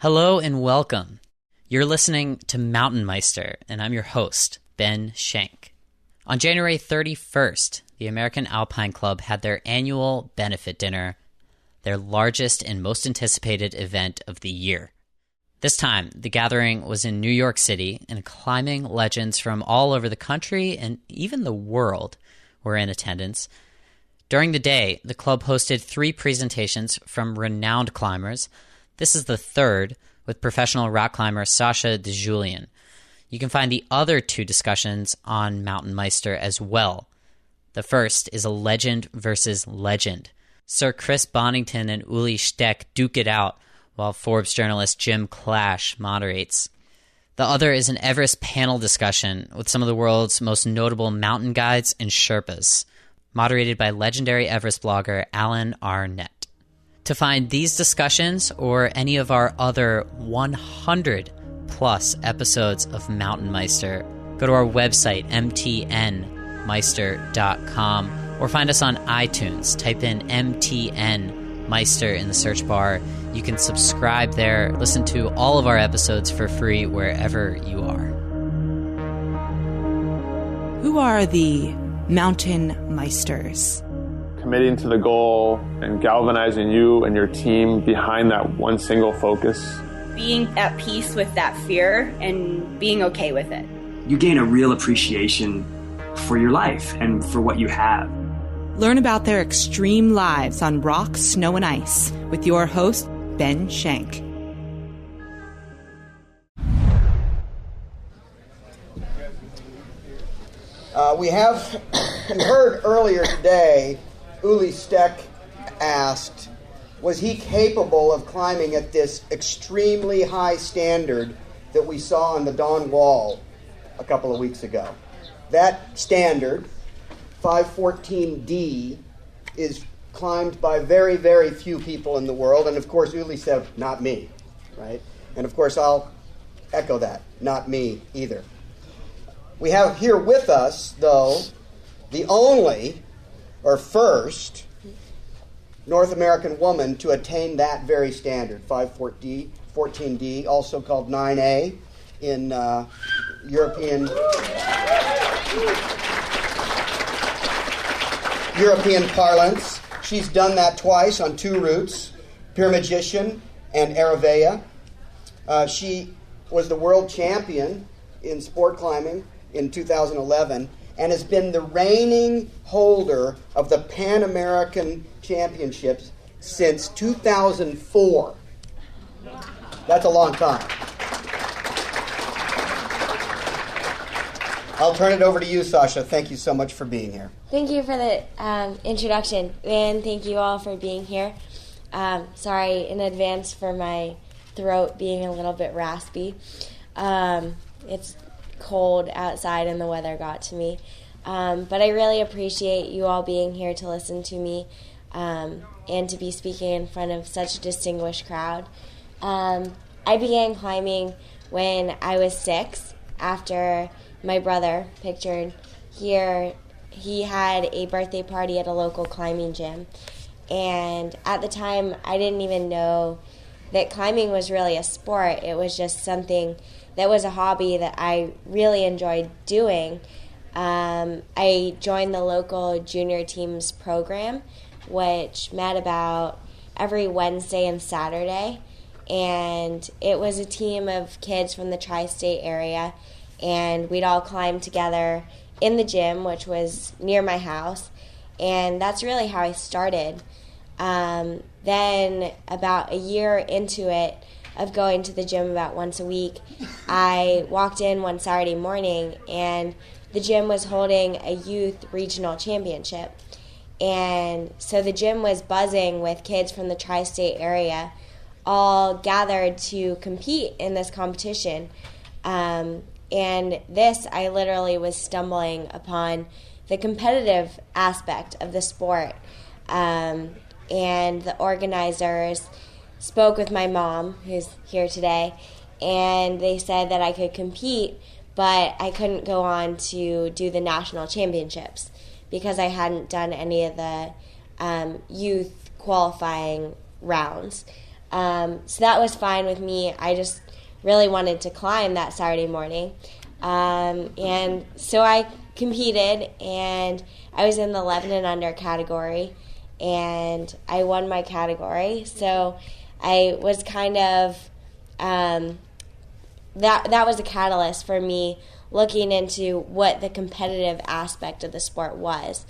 Hello and welcome. You're listening to MTNmeister, and I'm your host, Ben Schenk. On January 31st, the American Alpine Club had their annual benefit dinner, their largest and most anticipated event of the year. This time, the gathering was in New York City, and climbing legends from all over the country and even the world were in attendance. During the day, the club hosted 3 presentations from renowned climbers. This is the third, with professional rock climber Sasha DiGiulian. You can find the other 2 discussions on MTNmeister as well. The first is a legend versus legend. Sir Chris Bonington and Uli Steck duke it out, while Forbes journalist Jim Clash moderates. The other is an Everest panel discussion with some of the world's most notable mountain guides and Sherpas, moderated by legendary Everest blogger Alan Arnett. To find these discussions or any of our other 100-plus episodes of MTNmeister, go to our website, MTNmeister.com, or find us on iTunes. Type in MTNmeister in the search bar. You can subscribe there, listen to all of our episodes for free wherever you are. Who are the MTNmeisters? Committing to the goal and galvanizing you and your team behind that one single focus. Being at peace with that fear and being okay with it. You gain a real appreciation for your life and for what you have. Learn about their extreme lives on rock, snow, and ice with your host, Ben Schenk. We have heard earlier today, Uli Steck asked, was he capable of climbing at this extremely high standard that we saw on the Dawn Wall a couple of weeks ago? That standard, 514D, is climbed by very, very few people in the world, and of course Uli said, not me, right? And of course I'll echo that, not me either. We have here with us, though, the only, or first, North American woman to attain that very standard, 514D, also called 9A in European parlance. She's done that twice on 2 routes, Pyrmagician and Ereveia. She was the world champion in sport climbing in 2011 and has been the reigning holder of the Pan American Championships since 2004. That's a long time. I'll turn it over to you, Sasha. Thank you so much for being here. Thank you for the introduction, and thank you all for being here. Sorry in advance for my throat being a little bit raspy. It's cold outside and the weather got to me. But I really appreciate you all being here to listen to me and to be speaking in front of such a distinguished crowd. I began climbing when I was 6 after my brother, pictured here, he had a birthday party at a local climbing gym. And at the time, I didn't even know that climbing was really a sport. It was just something that was a hobby that I really enjoyed doing. I joined the local junior teams program, which met about every Wednesday and Saturday. And it was a team of kids from the tri-state area, and we'd all climb together in the gym, which was near my house. And that's really how I started. Then about a year into it, of going to the gym about once a week, I walked in one Saturday morning and the gym was holding a youth regional championship. And so the gym was buzzing with kids from the tri-state area, all gathered to compete in this competition. And this, I literally was stumbling upon the competitive aspect of the sport. And the organizers spoke with my mom, who's here today, and they said that I could compete, but I couldn't go on to do the national championships because I hadn't done any of the youth qualifying rounds. So that was fine with me. I just really wanted to climb that Saturday morning. And so I competed, and I was in the 11 and under category, and I won my category. So I was kind of, that was a catalyst for me looking into what the competitive aspect of the sport was.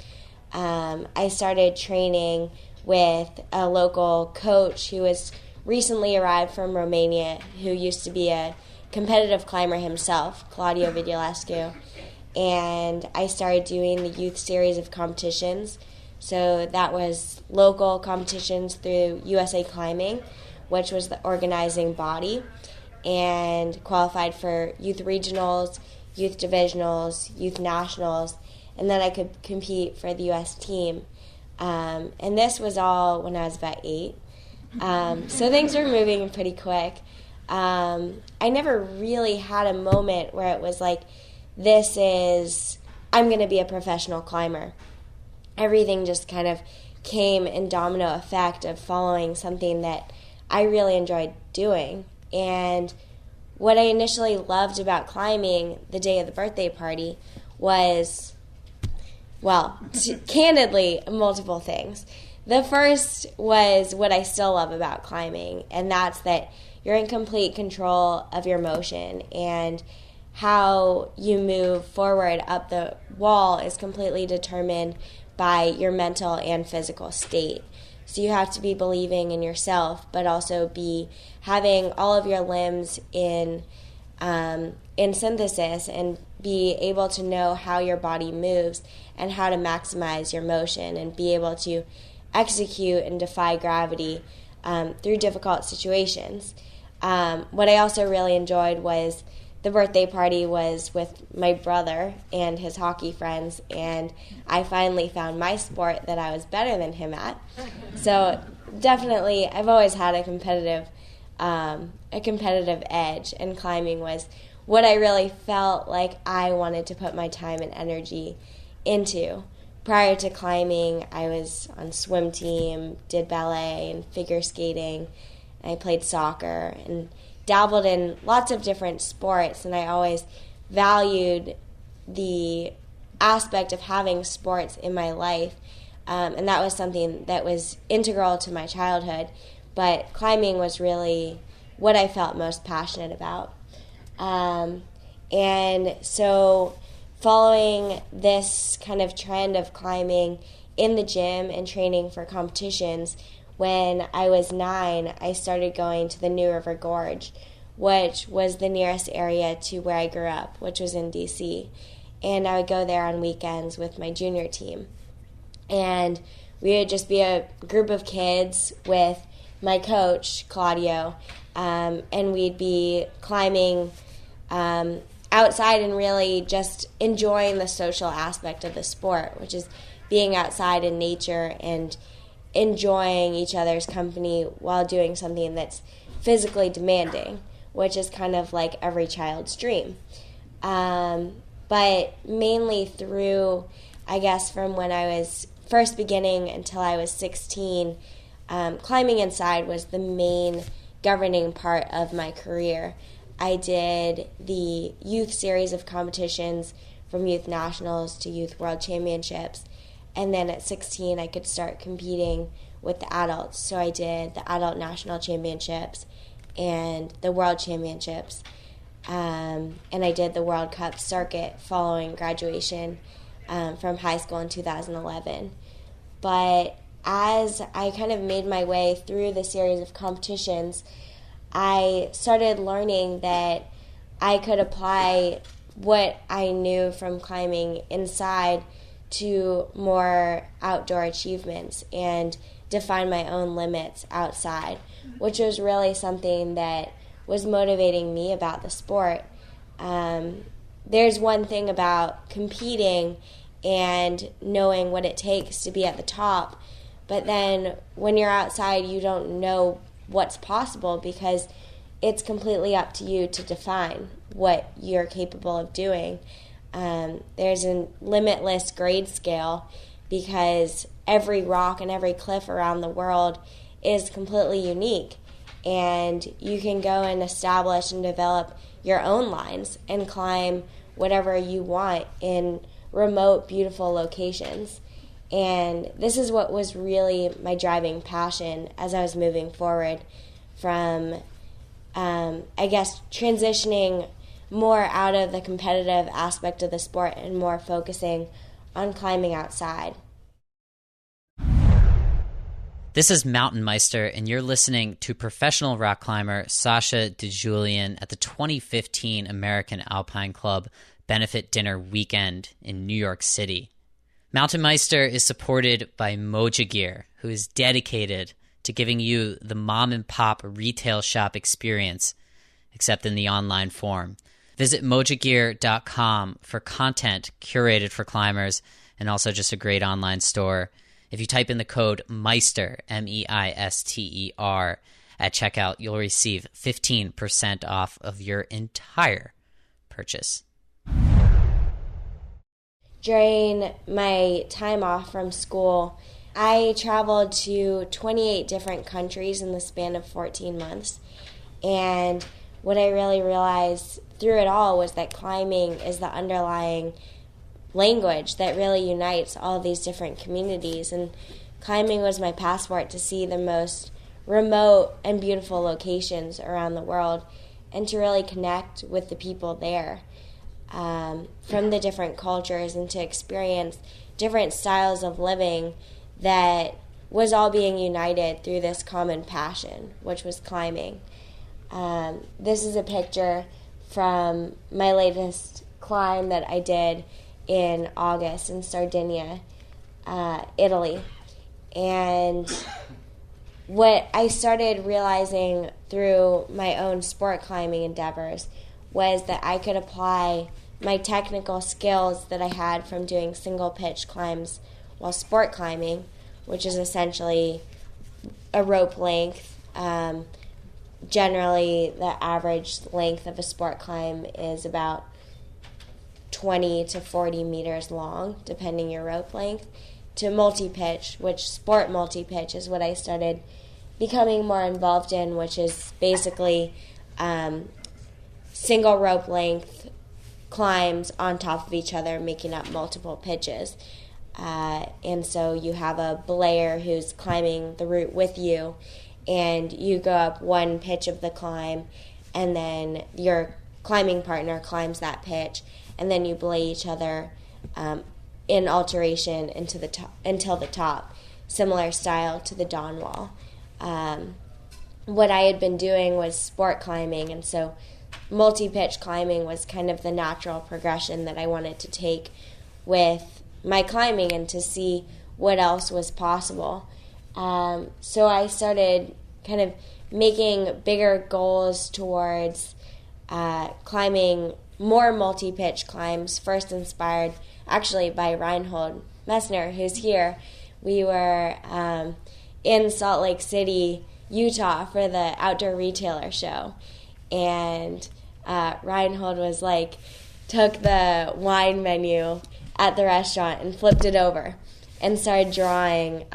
I started training with a local coach who was recently arrived from Romania, who used to be a competitive climber himself, Claudio Vidulescu. And I started doing the youth series of competitions. So that was local competitions through USA Climbing, which was the organizing body, and qualified for youth regionals, youth divisionals, youth nationals, and then I could compete for the U.S. team. And this was all when I was about 8. So things were moving pretty quick. I never really had a moment where it was like, I'm going to be a professional climber. Everything just kind of came in domino effect of following something that I really enjoyed doing. And what I initially loved about climbing the day of the birthday party was, well, candidly, multiple things. The first was what I still love about climbing, and that's that you're in complete control of your motion, and how you move forward up the wall is completely determined by your mental and physical state. So you have to be believing in yourself, but also be having all of your limbs in synthesis, and be able to know how your body moves and how to maximize your motion, and be able to execute and defy gravity through difficult situations. What I also really enjoyed was the birthday party was with my brother and his hockey friends, and I finally found my sport that I was better than him at. So definitely, I've always had a competitive edge, and climbing was what I really felt like I wanted to put my time and energy into. Prior to climbing, I was on swim team, did ballet and figure skating, and I played soccer and dabbled in lots of different sports, and I always valued the aspect of having sports in my life, and that was something that was integral to my childhood, but climbing was really what I felt most passionate about. And so following this kind of trend of climbing in the gym and training for competitions, when I was 9, I started going to the New River Gorge, which was the nearest area to where I grew up, which was in D.C. And I would go there on weekends with my junior team. And we would just be a group of kids with my coach, Claudio, and we'd be climbing outside and really just enjoying the social aspect of the sport, which is being outside in nature and enjoying each other's company while doing something that's physically demanding, which is kind of like every child's dream. But mainly through, I guess, from when I was first beginning until I was 16, climbing inside was the main governing part of my career. I did the youth series of competitions from youth nationals to youth world championships. And then at 16, I could start competing with the adults. So I did the adult national championships and the world championships. And I did the World Cup circuit following graduation from high school in 2011. But as I kind of made my way through the series of competitions, I started learning that I could apply what I knew from climbing inside to more outdoor achievements and define my own limits outside, which was really something that was motivating me about the sport. There's one thing about competing and knowing what it takes to be at the top, but then when you're outside, you don't know what's possible because it's completely up to you to define what you're capable of doing. There's a limitless grade scale because every rock and every cliff around the world is completely unique. and you can go and establish and develop your own lines and climb whatever you want in remote, beautiful locations. And this is what was really my driving passion as I was moving forward from, transitioning more out of the competitive aspect of the sport and more focusing on climbing outside. This is MTNmeister, and you're listening to professional rock climber Sasha DiGiulian at the 2015 American Alpine Club Benefit Dinner Weekend in New York City. MTNmeister is supported by Mojo Gear, who is dedicated to giving you the mom-and-pop retail shop experience, except in the online form. Visit mojogear.com for content curated for climbers and also just a great online store. If you type in the code Meister, M-E-I-S-T-E-R, at checkout, you'll receive 15% off of your entire purchase. During my time off from school, I traveled to 28 different countries in the span of 14 months. And what I really realized through it all was that climbing is the underlying language that really unites all these different communities. And climbing was my passport to see the most remote and beautiful locations around the world and to really connect with the people there from the different cultures and to experience different styles of living that was all being united through this common passion, which was climbing. This is a picture from my latest climb that I did in August in Sardinia, Italy. And what I started realizing through my own sport climbing endeavors was that I could apply my technical skills that I had from doing single pitch climbs while sport climbing, which is essentially a rope length. Generally, the average length of a sport climb is about 20 to 40 meters long, depending your rope length, to multi-pitch, which sport multi-pitch is what I started becoming more involved in, which is basically single rope length climbs on top of each other, making up multiple pitches. And so you have a belayer who's climbing the route with you, and you go up one pitch of the climb, and then your climbing partner climbs that pitch, and then you belay each other in alteration until the top, similar style to the dawn wall. What I had been doing was sport climbing, and so multi-pitch climbing was kind of the natural progression that I wanted to take with my climbing and to see what else was possible. So I started kind of making bigger goals towards climbing more multi-pitch climbs, first inspired actually by Reinhold Messner, who's here. We were in Salt Lake City, Utah for the Outdoor Retailer show, and Reinhold was like, took the wine menu at the restaurant and flipped it over and started drawing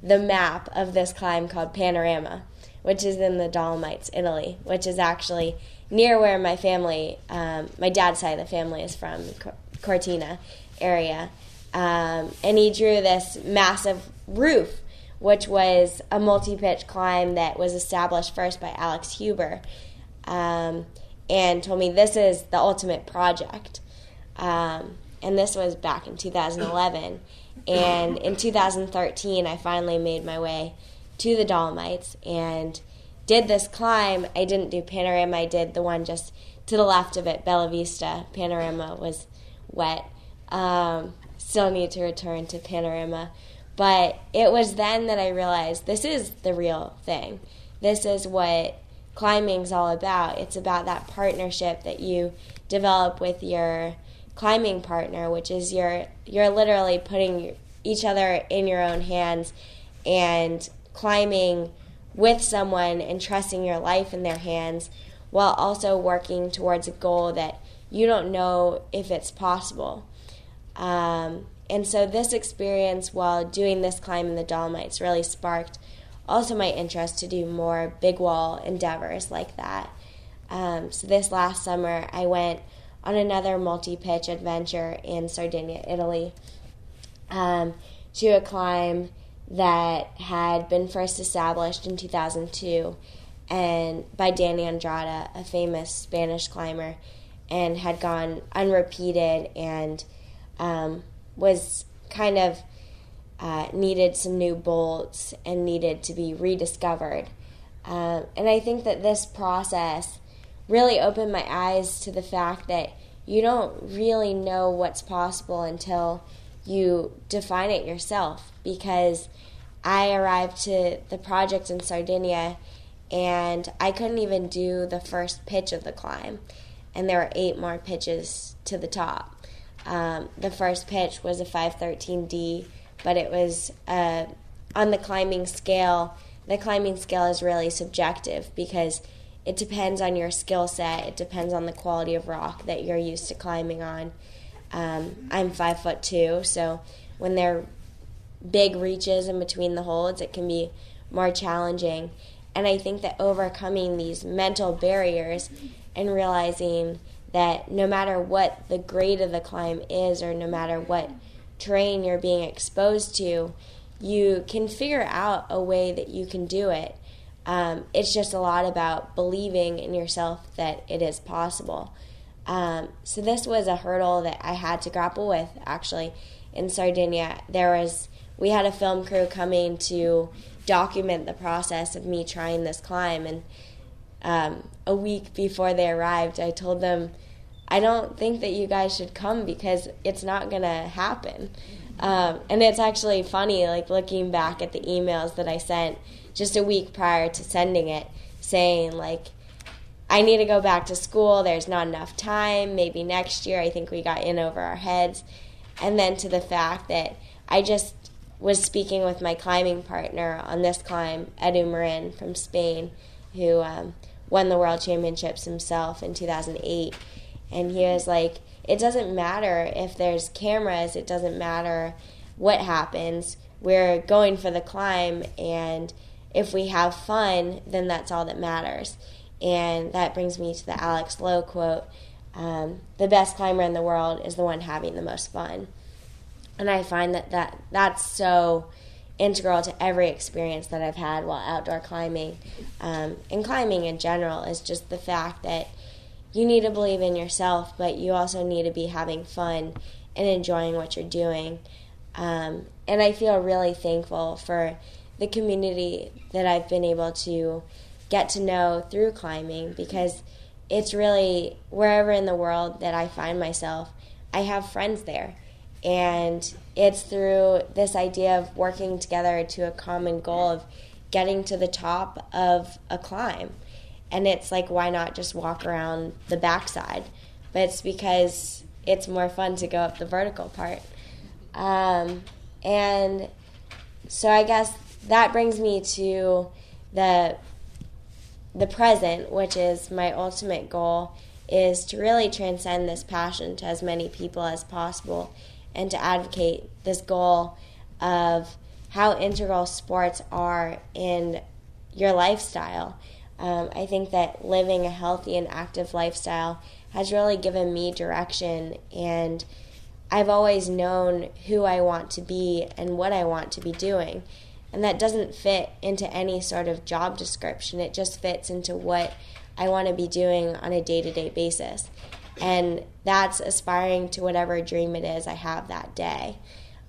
the map of this climb called Panorama, which is in the Dolomites, Italy, which is actually near where my family, my dad's side of the family is from, Cortina area. And he drew this massive roof, which was a multi-pitch climb that was established first by Alex Huber, and told me this is the ultimate project. And this was back in 2011. And in 2013, I finally made my way to the Dolomites and did this climb. I didn't do Panorama. I did the one just to the left of it, Bella Vista. Panorama was wet. Still need to return to Panorama. But it was then that I realized this is the real thing. This is what climbing's all about. It's about that partnership that you develop with your climbing partner, which is you're literally putting each other in your own hands and climbing with someone and trusting your life in their hands while also working towards a goal that you don't know if it's possible. And so this experience while doing this climb in the Dolomites really sparked also my interest to do more big wall endeavors like that. So this last summer, I went on another multi-pitch adventure in Sardinia, Italy, to a climb that had been first established in 2002 and by Danny Andrada, a famous Spanish climber, and had gone unrepeated and was kind of needed some new bolts and needed to be rediscovered. And I think that this process really opened my eyes to the fact that you don't really know what's possible until you define it yourself, because I arrived to the project in Sardinia and I couldn't even do the first pitch of the climb, and there were 8 more pitches to the top. The first pitch was a 513D, but it was on the climbing scale. The climbing scale is really subjective because it depends on your skill set. It depends on the quality of rock that you're used to climbing on. I'm 5'2", so when there are big reaches in between the holds, it can be more challenging. And I think that overcoming these mental barriers and realizing that no matter what the grade of the climb is, or no matter what terrain you're being exposed to, you can figure out a way that you can do it. It's just a lot about believing in yourself that it is possible. So this was a hurdle that I had to grapple with, actually. In Sardinia, we had a film crew coming to document the process of me trying this climb, and a week before they arrived, I told them, I don't think that you guys should come because it's not going to happen. And it's actually funny, like looking back at the emails that I sent just a week prior to sending it, saying like, I need to go back to school, there's not enough time, maybe next year. I think we got in over our heads. And then to the fact that I just was speaking with my climbing partner on this climb, Edu Marin from Spain, who won the World Championships himself in 2008. And he was like, it doesn't matter if there's cameras, it doesn't matter what happens. We're going for the climb, and if we have fun, then that's all that matters. And that brings me to the Alex Lowe quote, the best climber in the world is the one having the most fun. And I find that's so integral to every experience that I've had while outdoor climbing, and climbing in general, is just the fact that you need to believe in yourself, but you also need to be having fun and enjoying what you're doing. And I feel really thankful for the community that I've been able to get to know through climbing, because it's really, wherever in the world that I find myself, I have friends there. And it's through this idea of working together to a common goal of getting to the top of a climb. And it's like, why not just walk around the backside? But it's because it's more fun to go up the vertical part. And so I guess that brings me to the present, which is my ultimate goal, is to really transcend this passion to as many people as possible, and to advocate this goal of how integral sports are in your lifestyle. I think that living a healthy and active lifestyle has really given me direction, and I've always known who I want to be and what I want to be doing. And that doesn't fit into any sort of job description. It just fits into what I want to be doing on a day-to-day basis. And that's aspiring to whatever dream it is I have that day.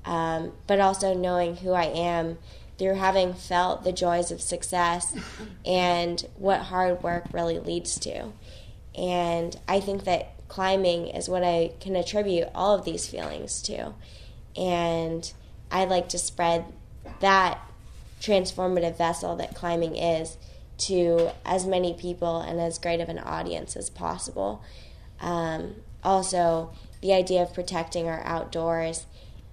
But also knowing who I am through having felt the joys of success and what hard work really leads to. And I think that climbing is what I can attribute all of these feelings to. And I'd like to spread that transformative vessel that climbing is to as many people and as great of an audience as possible. Also, the idea of protecting our outdoors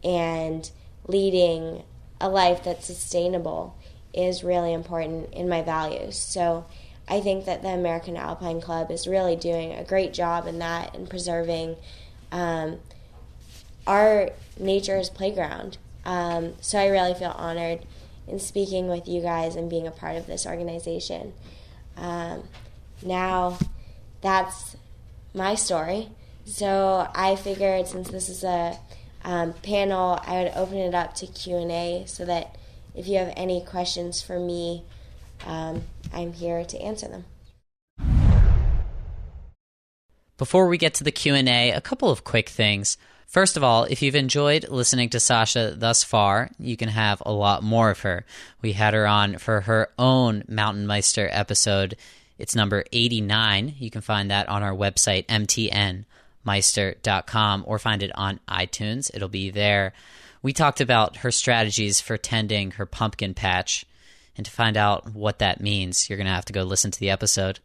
and leading a life that's sustainable is really important in my values. So I think that the American Alpine Club is really doing a great job in that and preserving our nature's playground. So I really feel honored in speaking with you guys and being a part of this organization. Now, that's my story. So I figured, since this is a panel, I would open it up to Q&A so that if you have any questions for me, I'm here to answer them. Before we get to the Q&A, a couple of quick things. First of all, if you've enjoyed listening to Sasha thus far, you can have a lot more of her. We had her on for her own MTNmeister episode. It's number 89. You can find that on our website, MTNmeister.com, or find it on iTunes. It'll be there. We talked about her strategies for tending her pumpkin patch, and to find out what that means, you're going to have to go listen to the episode.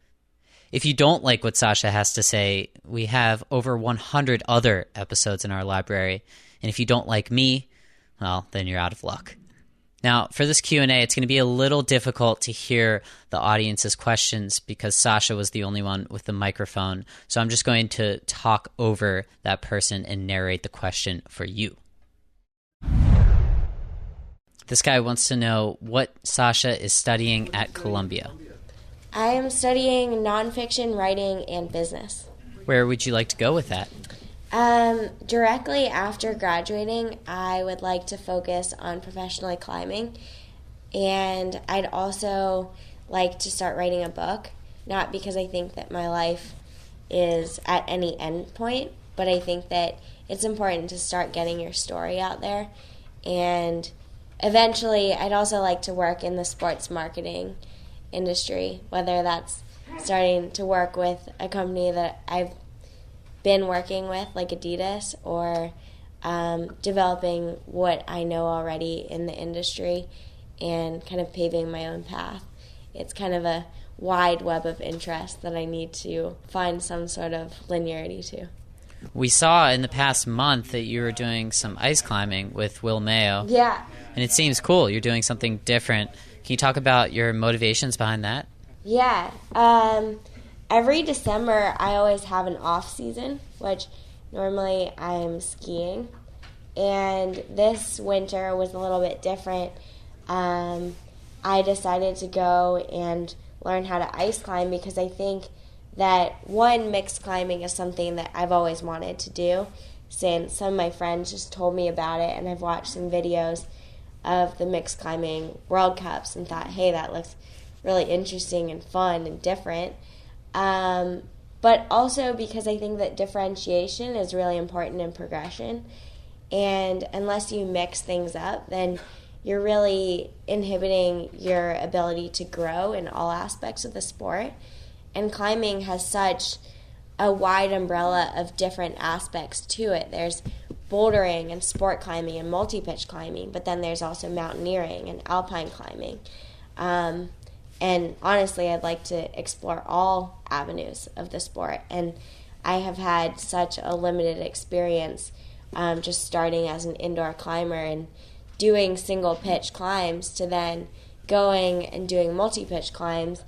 If you don't like what Sasha has to say, we have over 100 other episodes in our library. And if you don't like me, well, then you're out of luck. Now, for this Q&A, it's going to be a little difficult to hear the audience's questions because Sasha was the only one with the microphone. So I'm just going to talk over that person and narrate the question for you. This guy wants to know what Sasha is studying at Columbia. I am studying nonfiction writing and business. Where would you like to go with that? Directly after graduating, I would like to focus on professionally climbing, and I'd also like to start writing a book, not because I think that my life is at any end point, but I think that it's important to start getting your story out there, and eventually I'd also like to work in the sports marketing industry, whether that's starting to work with a company that I've been working with, like Adidas, or developing what I know already in the industry and kind of paving my own path. It's kind of a wide web of interest that I need to find some sort of linearity to. We saw in the past month that you were doing some ice climbing with Will Mayo. Yeah. And it seems cool. You're doing something different. Can you talk about your motivations behind that? Yeah. Every December, I always have an off season, which normally I'm skiing. And this winter was a little bit different. I decided to go and learn how to ice climb because I think that, one, mixed climbing is something that I've always wanted to do, since some of my friends just told me about it, and I've watched some videos of the mixed climbing World Cups and thought, hey, that looks really interesting and fun and different. But also because I think that differentiation is really important in progression, and unless you mix things up, then you're really inhibiting your ability to grow in all aspects of the sport. And climbing has such a wide umbrella of different aspects to it. There's bouldering and sport climbing and multi-pitch climbing, but then there's also mountaineering and alpine climbing. And honestly, I'd like to explore all avenues of the sport. And I have had such a limited experience just starting as an indoor climber and doing single-pitch climbs to then going and doing multi-pitch climbs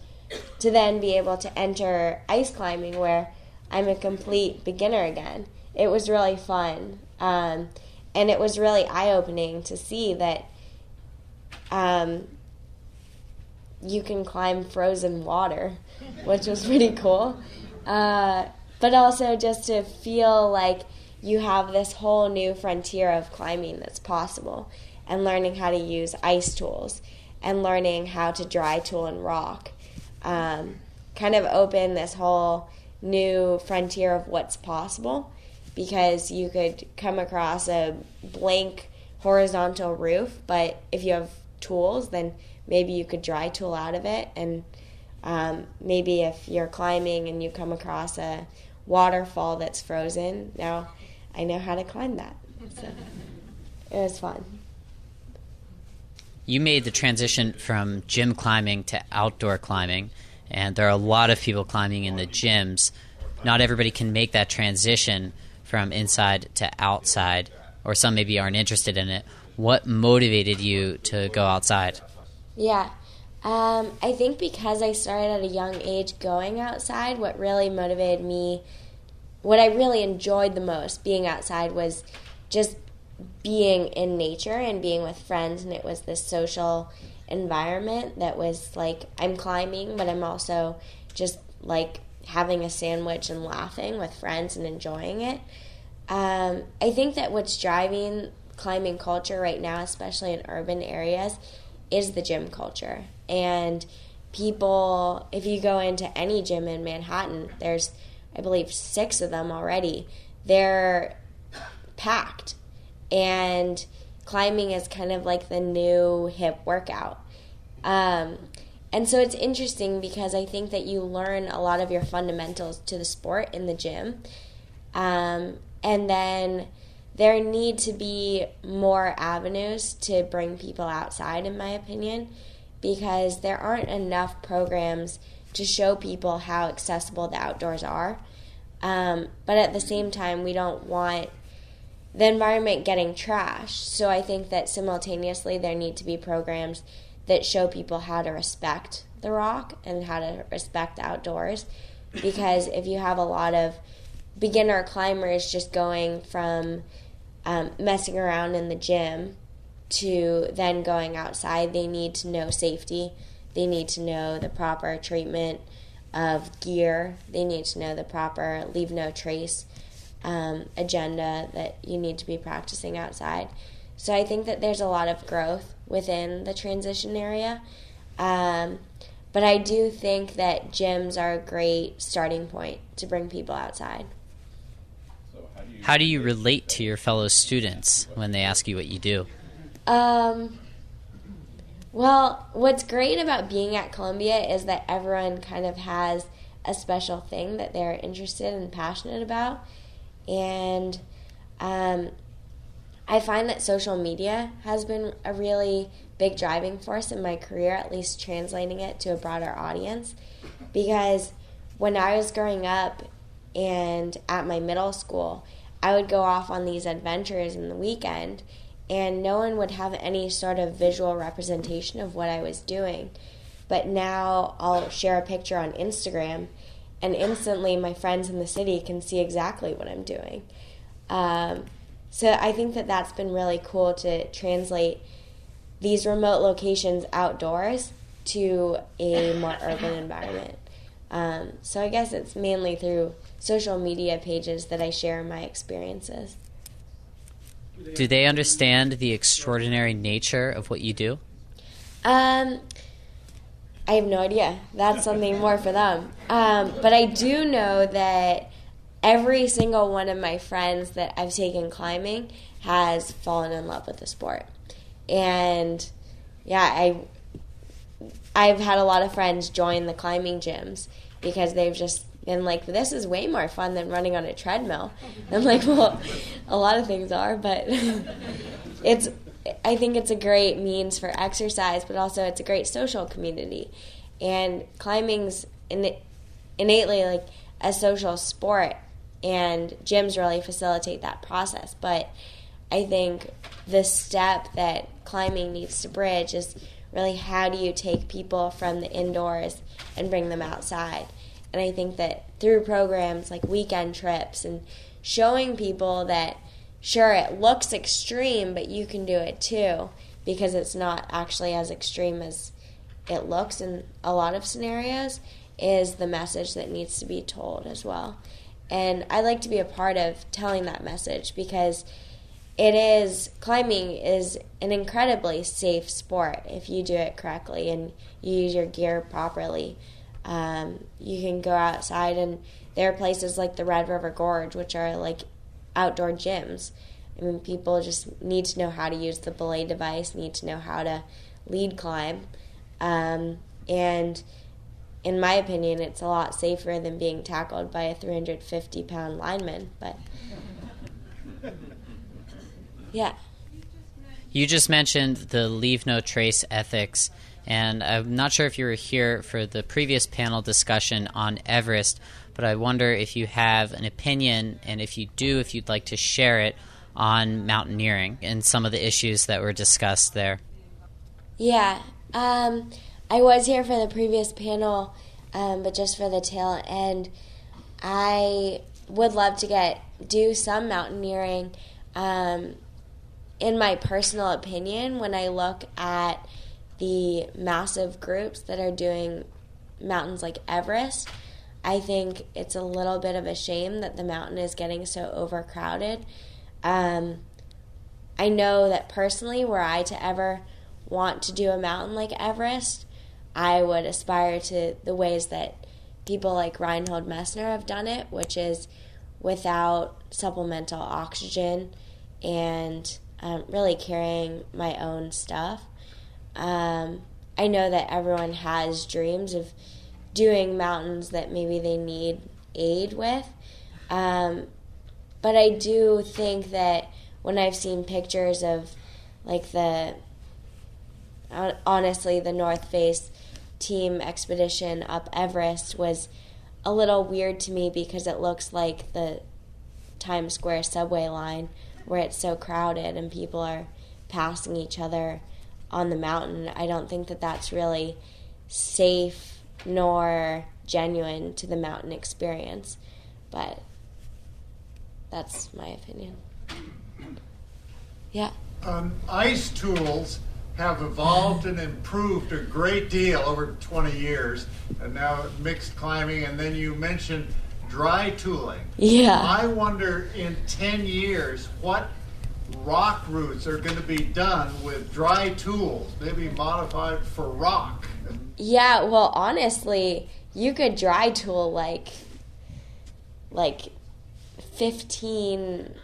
to then be able to enter ice climbing where I'm a complete beginner again. It was really fun. And it was really eye-opening to see that you can climb frozen water, which was pretty cool. But also just to feel like you have this whole new frontier of climbing that's possible, and learning how to use ice tools and learning how to dry tool and rock. Kind of open this whole new frontier of what's possible, because you could come across a blank horizontal roof, but if you have tools, then maybe you could dry tool out of it. And maybe if you're climbing and you come across a waterfall that's frozen, now I know how to climb that. So it was fun. You made the transition from gym climbing to outdoor climbing, and there are a lot of people climbing in the gyms. Not everybody can make that transition from inside to outside, or some maybe aren't interested in it. What motivated you to go outside? Yeah. I think because I started at a young age going outside, what really motivated me, what I really enjoyed the most being outside, was just being in nature and being with friends, and it was this social environment that was like, I'm climbing, but I'm also just like having a sandwich and laughing with friends and enjoying it. I think that what's driving climbing culture right now, especially in urban areas, is the gym culture. And people, if you go into any gym in Manhattan, there's, I believe, 6 of them already. They're packed. And climbing is kind of like the new hip workout. And so it's interesting because I think that you learn a lot of your fundamentals to the sport in the gym. And then there need to be more avenues to bring people outside, in my opinion, because there aren't enough programs to show people how accessible the outdoors are. But at the same time, we don't want the environment getting trashed. So I think that simultaneously there need to be programs that show people how to respect the rock and how to respect the outdoors. Because if you have a lot of beginner climbers just going from messing around in the gym to then going outside, they need to know safety. They need to know the proper treatment of gear. They need to know the proper leave no trace agenda that you need to be practicing outside. So I think that there's a lot of growth within the transition area. But I do think that gyms are a great starting point to bring people outside. How do you relate to your fellow students when they ask you what you do? Well, what's great about being at Columbia is that everyone kind of has a special thing that they're interested and passionate about. And I find that social media has been a really big driving force in my career, at least translating it to a broader audience. Because when I was growing up and at my middle school, I would go off on these adventures in the weekend, and no one would have any sort of visual representation of what I was doing. But now I'll share a picture on Instagram, and instantly my friends in the city can see exactly what I'm doing. So I think that that's been really cool to translate these remote locations outdoors to a more urban environment. So I guess it's mainly through social media pages that I share my experiences. Do they understand the extraordinary nature of what you do? I have no idea. That's something more for them. But I do know that every single one of my friends that I've taken climbing has fallen in love with the sport. And yeah, I've had a lot of friends join the climbing gyms because they've just been like, this is way more fun than running on a treadmill. And I'm like, well, a lot of things are, but I think it's a great means for exercise, but also it's a great social community. And climbing's innately like a social sport, and gyms really facilitate that process. But I think the step that climbing needs to bridge is really, how do you take people from the indoors and bring them outside? And I think that through programs like weekend trips and showing people that, sure, it looks extreme, but you can do it too, because it's not actually as extreme as it looks in a lot of scenarios, is the message that needs to be told as well. And I like to be a part of telling that message, because climbing is an incredibly safe sport if you do it correctly and you use your gear properly. You can go outside, and there are places like the Red River Gorge, which are like outdoor gyms. I mean, people just need to know how to use the belay device, need to know how to lead climb. And in my opinion, it's a lot safer than being tackled by a 350-pound lineman. But yeah. You just mentioned the leave no trace ethics, and I'm not sure if you were here for the previous panel discussion on Everest, but I wonder if you have an opinion, and if you do, if you'd like to share it, on mountaineering and some of the issues that were discussed there. Yeah. I was here for the previous panel, but just for the tail end. I would love to do some mountaineering, in my personal opinion, when I look at the massive groups that are doing mountains like Everest, I think it's a little bit of a shame that the mountain is getting so overcrowded. I know that personally, were I to ever want to do a mountain like Everest, I would aspire to the ways that people like Reinhold Messner have done it, which is without supplemental oxygen and really carrying my own stuff. I know that everyone has dreams of doing mountains that maybe they need aid with. But I do think that when I've seen pictures of like honestly, the North Face team expedition up Everest was a little weird to me because it looks like the Times Square subway line where it's so crowded and people are passing each other on the mountain. I don't think that that's really safe nor genuine to the mountain experience, but that's my opinion. Yeah. Ice tools have evolved and improved a great deal over 20 years, and now mixed climbing, and then you mentioned dry tooling. Yeah. I wonder in 10 years what rock routes are going to be done with dry tools, maybe modified for rock. Yeah, well, honestly, you could dry tool like 15,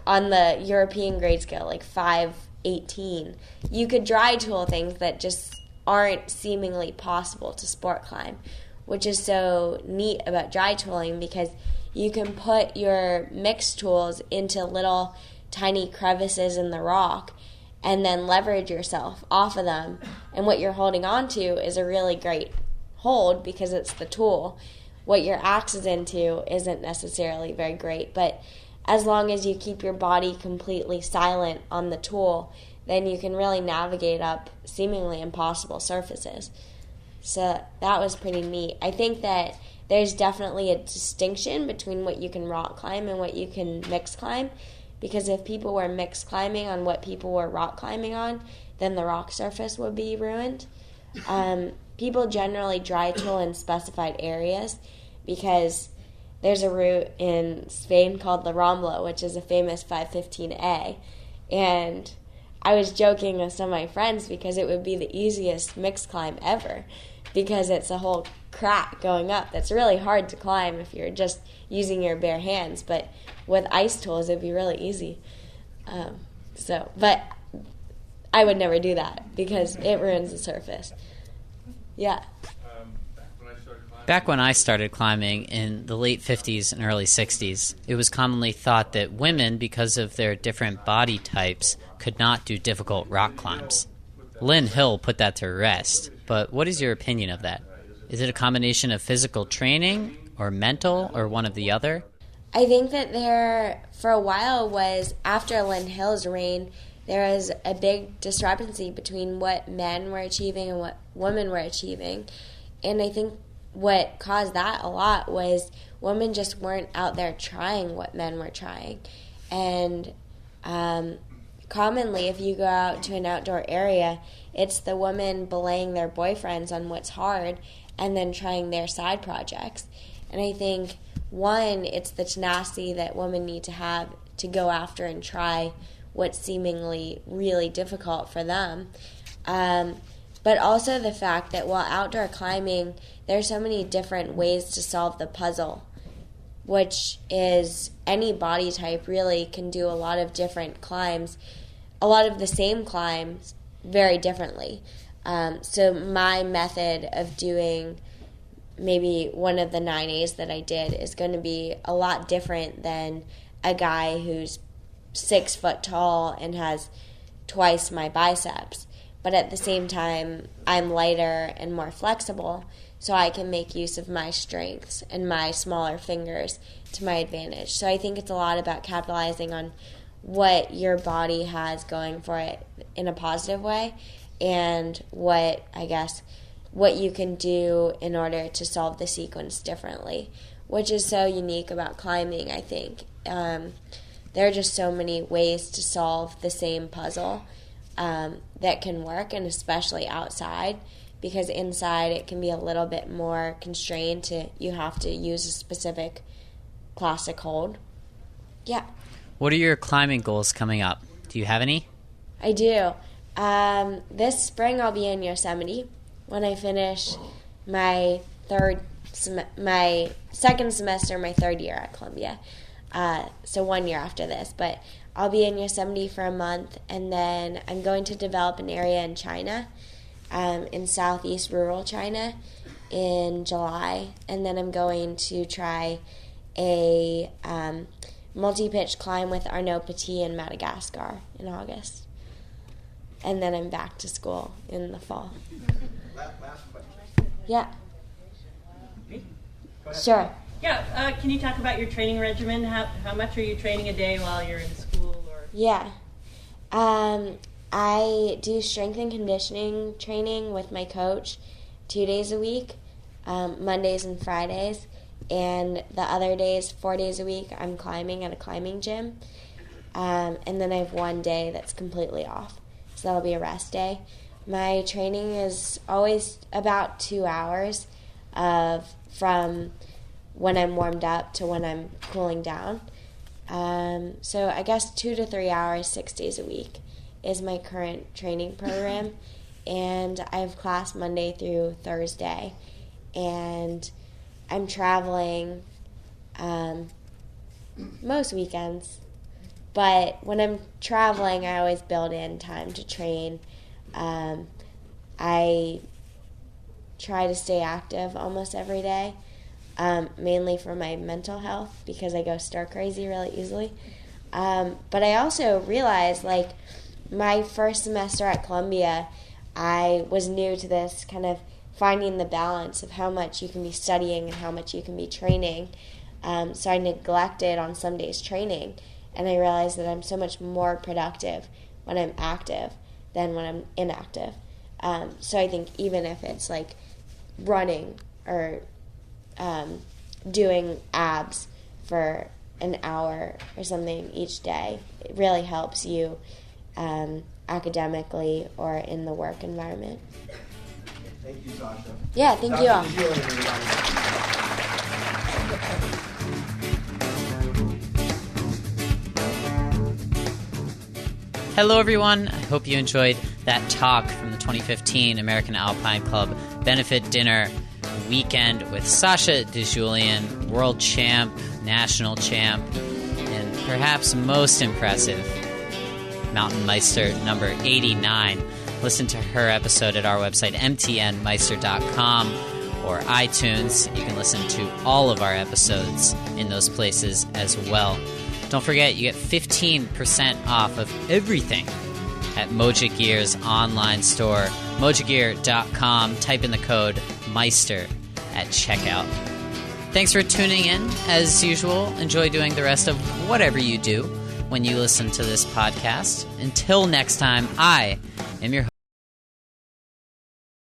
on the European grade scale, like 518. You could dry tool things that just aren't seemingly possible to sport climb, which is so neat about dry tooling because you can put your mixed tools into little tiny crevices in the rock and then leverage yourself off of them. And what you're holding on to is a really great hold because it's the tool. What your axe is into isn't necessarily very great, but as long as you keep your body completely silent on the tool, then you can really navigate up seemingly impossible surfaces. So that was pretty neat. I think that there's definitely a distinction between what you can rock climb and what you can mix climb, because if people were mix climbing on what people were rock climbing on, then the rock surface would be ruined. People generally dry tool in specified areas because there's a route in Spain called La Rambla, which is a famous 515A. And I was joking with some of my friends because it would be the easiest mixed climb ever because it's a whole crack going up that's really hard to climb if you're just using your bare hands. But with ice tools, it'd be really easy. But I would never do that because it ruins the surface. Yeah. Back when I started climbing in the late 50s and early 60s, it was commonly thought that women, because of their different body types, could not do difficult rock climbs. Lynn Hill put that to rest, but what is your opinion of that? Is it a combination of physical training or mental or one of the other? I think that there, for a while, was, after Lynn Hill's reign, there was a big discrepancy between what men were achieving and what women were achieving. And I think what caused that a lot was women just weren't out there trying what men were trying. And commonly, if you go out to an outdoor area, it's the women belaying their boyfriends on what's hard and then trying their side projects. And I think, one, it's the tenacity that women need to have to go after and try what's seemingly really difficult for them. But also the fact that while outdoor climbing, there's so many different ways to solve the puzzle, which is any body type really can do a lot of different climbs, a lot of the same climbs very differently. So my method of doing maybe one of the 9As that I did is going to be a lot different than a guy who's 6 foot tall and has twice my biceps. But at the same time, I'm lighter and more flexible, so I can make use of my strengths and my smaller fingers to my advantage. So I think it's a lot about capitalizing on what your body has going for it in a positive way and what you can do in order to solve the sequence differently, which is so unique about climbing, I think. there are just so many ways to solve the same puzzle that can work, and especially outside, because inside it can be a little bit more constrained to you have to use a specific classic hold. Yeah. What are your climbing goals coming up? Do you have any? I do. This spring I'll be in Yosemite when I finish my second semester, my third year at Columbia. So 1 year after this. But I'll be in Yosemite for a month, and then I'm going to develop an area in China, in southeast rural China, in July. And then I'm going to try a multi-pitch climb with Arnaud Petit in Madagascar in August. And then I'm back to school in the fall. Last question. Yeah. Me? Go ahead. Sure. Yeah, can you talk about your training regimen? How much are you training a day while you're in school? Or Yeah. I do strength and conditioning training with my coach 2 days a week, Mondays and Fridays. And the other days, 4 days a week, I'm climbing at a climbing gym. And then I have 1 day that's completely off. So that'll be a rest day. My training is always about 2 hours from when I'm warmed up to when I'm cooling down. So I guess 2 to 3 hours, 6 days a week is my current training program. And I have class Monday through Thursday. And I'm traveling most weekends. But when I'm traveling, I always build in time to train. I try to stay active almost every day, mainly for my mental health because I go stir crazy really easily. But I also realized, like, my first semester at Columbia, I was new to this kind of finding the balance of how much you can be studying and how much you can be training. So I neglected on some days training, and I realized that I'm so much more productive when I'm active than when I'm inactive. So I think even if it's like running or doing abs for an hour or something each day, it really helps you academically or in the work environment. Thank you, Sasha. Yeah, thank you all. Sasha DiGiulian, Hello, everyone. I hope you enjoyed that talk from the 2015 American Alpine Club benefit dinner weekend with Sasha DiGiulian, world champ, national champ, and perhaps most impressive, MTNmeister number 89. Listen to her episode at our website, MTNmeister.com, or iTunes. You can listen to all of our episodes in those places as well. Don't forget, you get 15% off of everything at Mojo Gear's online store, mojogear.com. Type in the code Meister at checkout. Thanks for tuning in. As usual, enjoy doing the rest of whatever you do when you listen to this podcast. Until next time, I am your host,